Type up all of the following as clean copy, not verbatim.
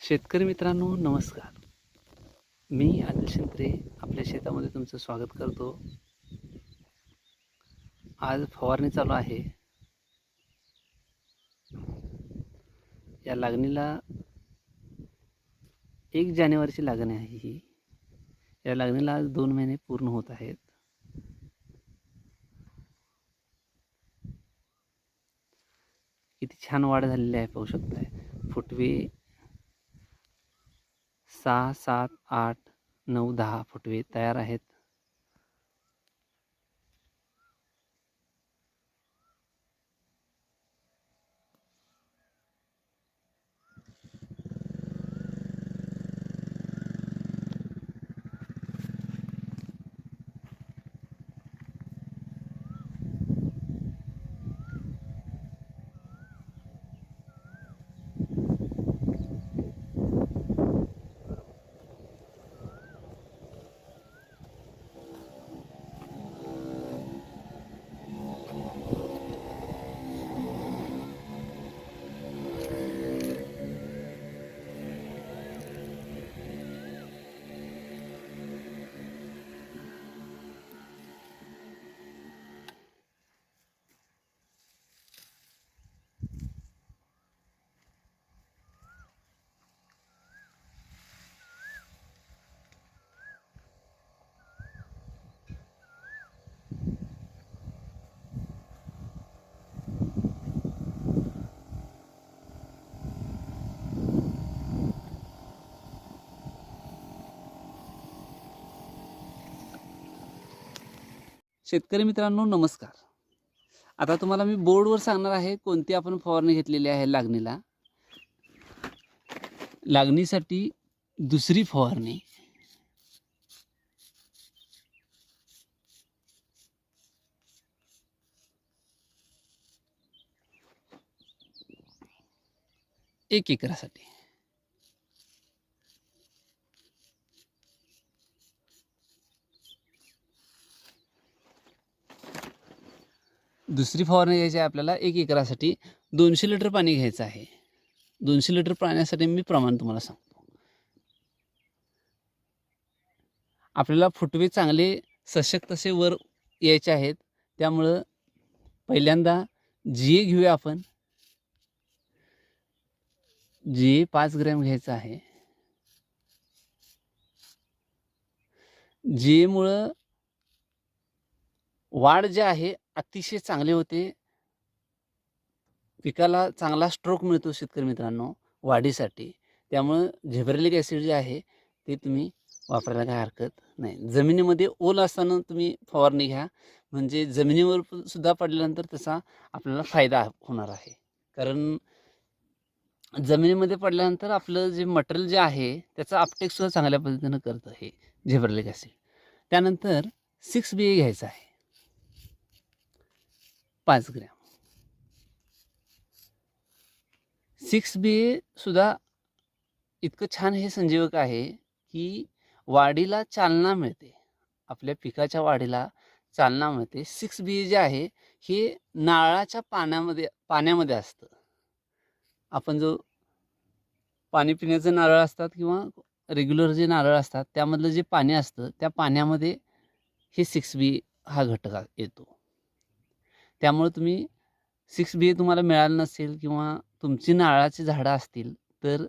शेतकरी मित्रांनो नमस्कार. मी अनिल शिंत्रे आपल्या शेतामध्ये तुमचं स्वागत करतो. आज फवारणी चालू आहे. या लागणीला 1 जानेवारीची लागण आहे ही. या लागणीला आज 2 महिने पूर्ण होत आहेत. किती छान वाढ झालेली आहे पाहू शकताय. फुटवे 6, 7, 8, 9, 10 फुटवे तयार आहेत. शेतकरी मित्रांनो नमस्कार. आता तुम्हाला मी बोर्डवर सांगणार आहे कोणती आपण फवारणी घेतलेली आहे लागणीला. लागणीसाठी दुसरी फवारणी. एक एकरासाठी. दुसरी फवारणी घ्यायची आहे आपल्याला 1 एकरासाठी. 200 लिटर पाणी घ्यायचं आहे. 200 लिटर पाण्यासाठी मी प्रमाण तुम्हाला सांगतो. आपल्याला फुटवे चांगले सशक्त असे वर यायचे आहेत. त्यामुळं पहिल्यांदा GA घेऊया आपण. GA 5 ग्रॅम घ्यायचं आहे. GA मुळे वाढ जे आहे अतिशय चांगले होते. पिकाला चांगला स्ट्रोक मिळतो शेतकरी मित्रांनो वाढीसाठी. त्यामुळं झेब्रेलिक ॲसिड जे आहे ते तुम्ही वापरायला काही हरकत नाही. जमिनीमध्ये ओल असताना तुम्ही फवारणी घ्या, म्हणजे जमिनीवर सुद्धा पडल्यानंतर त्याचा आपल्याला फायदा होणार आहे. कारण जमिनीमध्ये पडल्यानंतर आपलं जे मटेरियल जे आहे त्याचा अपटेकसुद्धा चांगल्या पद्धतीनं करतं हे झेब्रेलिक ॲसिड. त्यानंतर 6BA घ्यायचा आहे 5 ग्रॅम. 6BA सुद्धा इतकं छान हे संजीवक आहे की वाढीला चालना मिळते. आपल्या पिकाच्या वाढीला चालना मिळते. 6BA जे आहे हे नारळाच्या पाण्यामध्ये असतं. आपण जो पाणी पिण्याचे नारळ असतात किंवा रेग्युलर जे नारळ असतात त्यामधलं जे पाणी असतं त्या पाण्यामध्ये हे 6BA हा घटक येतो. त्यामुळे तुम्ही 6BA तुम्हाला मिळालं नसेल किंवा तुमची नारळाची झाडं असतील तर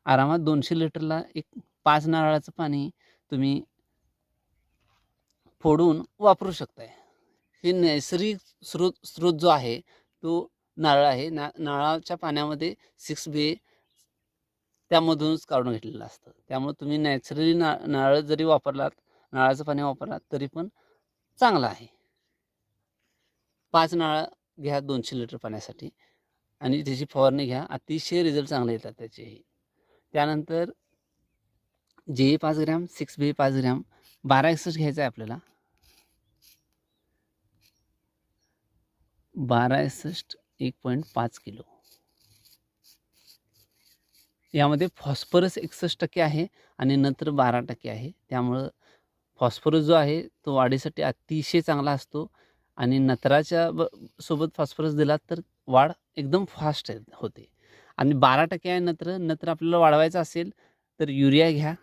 आरामात 200 लिटरला एक 5 नारळाचं पाणी तुम्ही फोडून वापरू शकताय. हे नैसर्गिक स्रोत जो आहे तो नारळ आहे. नारळाच्या पाण्यामध्ये 6BA त्यामधूनच काढून घेतलेलं असतं. त्यामुळे तुम्ही नॅचरली नारळ जरी वापरलात, नारळाचं पाणी वापरलात तरी पण चांगलं आहे. 5 नारळ घ्या 200 लिटर पाण्यासाठी आणि त्याची फवारणी घ्या. अतिशय रिझल्ट चांगले येतात त्याचेही. त्यानंतर GA 5 ग्रॅम, 6BA 5 ग्रॅम, 1261 घ्यायचं आहे आपल्याला. 1261 1.5 किलो. यामध्ये फॉस्फरस 61% आहे आणि नत्र 12% आहे. त्यामुळं फॉस्फरस जो आहे तो वाढीसाठी अतिशय चांगला असतो आणि नत्राच्या सोबत फॉस्फरस दिला तर वाढ एकदम फास्ट होते. आणि 12% आहे नत्र. नत्र आपल्याला वाढवायचं असेल तर युरिया घ्या.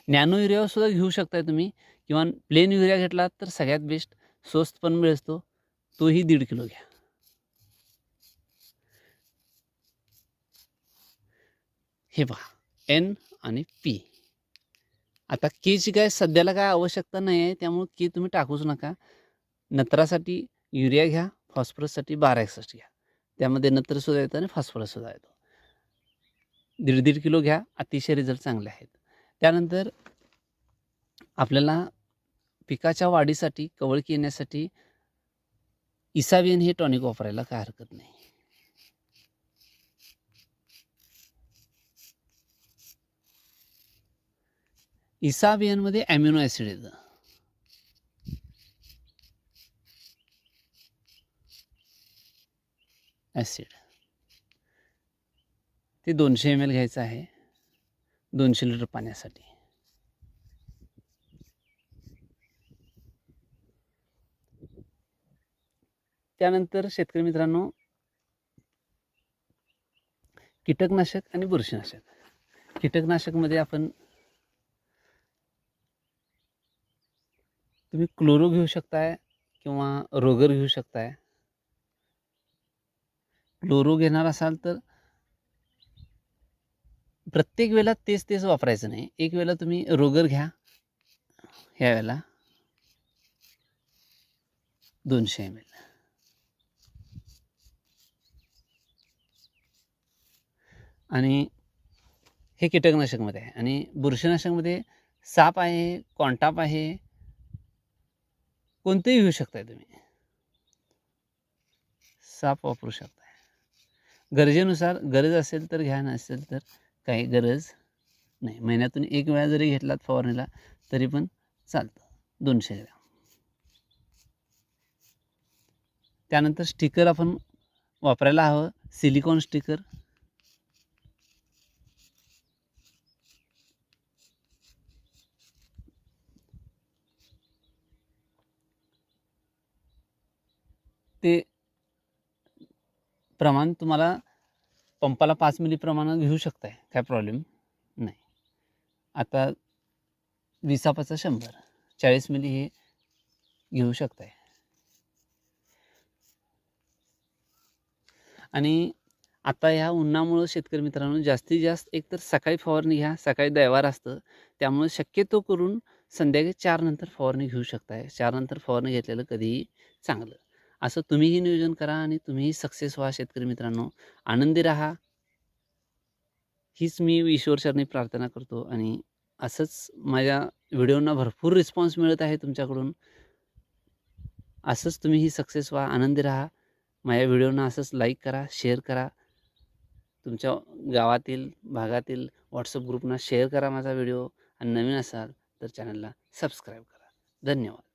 नॅनो युरियासुद्धा घेऊ शकताय तुम्ही किंवा प्लेन युरिया घेतला तर सगळ्यात बेस्ट, स्वस्त पण मिळतो. तोही 1.5 किलो घ्या. हे पहा एन आणि पी. आता केची काय सध्याला काय आवश्यकता नाही आहे, त्यामुळे के तुम्ही टाकूच नका. नत्रासाठी युरिया घ्या, फॉस्फरससाठी 1261 घ्या. त्यामध्ये नत्रसुद्धा येतं आणि फॉस्फरससुद्धा येतो. 1.5 किलो घ्या, अतिशय रिझल्ट चांगले आहेत. त्यानंतर आपल्याला पिकाच्या वाढीसाठी, कवळकी येण्यासाठी इसावियन हे टॉनिक वापरायला काय हरकत नाही. इसावियनमध्ये ॲमिनो ॲसिड येतं. ॲसिड ते 200 ml घ्यायचं आहे 200 लिटर पाण्यासाठी. त्यानंतर शेतकरी मित्रांनो, कीटकनाशक आणि बुरशीनाशक. कीटकनाशकमध्ये आपण तुम्ही क्लोरो घेऊ शकताय किंवा रोगर घेऊ शकताय. क्लोरो घेणार असाल तर प्रत्येक वेळेला तेच वापरायचं नाही. एक वेळेला तुम्ही रोगर घ्या, ह्या वेळेला 200 ml. आणि हे कीटकनाशकमध्ये आहे. आणि बुरशीनाशकमध्ये साप आहे, कॉन्टाप आहे, कोणतेही घेऊ शकताय तुम्ही. साप वापरू शकताय. गरजेनुसार, गरज असेल तर घ्या, नसेल तर काही गरज नाही. महिन्यातून 1 वेळा जरी घेतलात फवारणीला तरी पण चालतं. 200 ग्रॅम. त्यानंतर स्टिकर आपण वापरायला हवं, सिलिकॉन स्टिकर. ते प्रमाण तुम्हाला पंपाला 5 मिली प्रमाणात घेऊ शकताय, काय प्रॉब्लेम नाही. आता 20 100 40 मिली हे घेऊ शकताय. आणि आता ह्या उन्हामुळं शेतकरी मित्रांनो जास्तीत जास्त एकतर सकाळी फवारणी घ्या. सकाळी दैवार असतं, त्यामुळे शक्यतो करून संध्याकाळी 4 नंतर फवारणी घेऊ शकताय. 4 नंतर फवारणी घेतलेलं कधीही चांगलं. असं तुम्हीही नियोजन करा आणि तुम्हीही सक्सेस व्हा शेतकरी मित्रांनो. आनंदी राहा, हीच मी ईश्वरचरणी प्रार्थना करतो. आणि असंच माझ्या व्हिडिओंना भरपूर रिस्पॉन्स मिळत आहे तुमच्याकडून. असंच तुम्हीही सक्सेस व्हा, आनंदी राहा. माझ्या व्हिडिओना असंच लाईक करा, शेअर करा. तुमच्या गावातील, भागातील व्हॉट्सअप ग्रुपना शेअर करा माझा व्हिडिओ. आणि नवीन असाल तर चॅनलला सबस्क्राईब करा. धन्यवाद.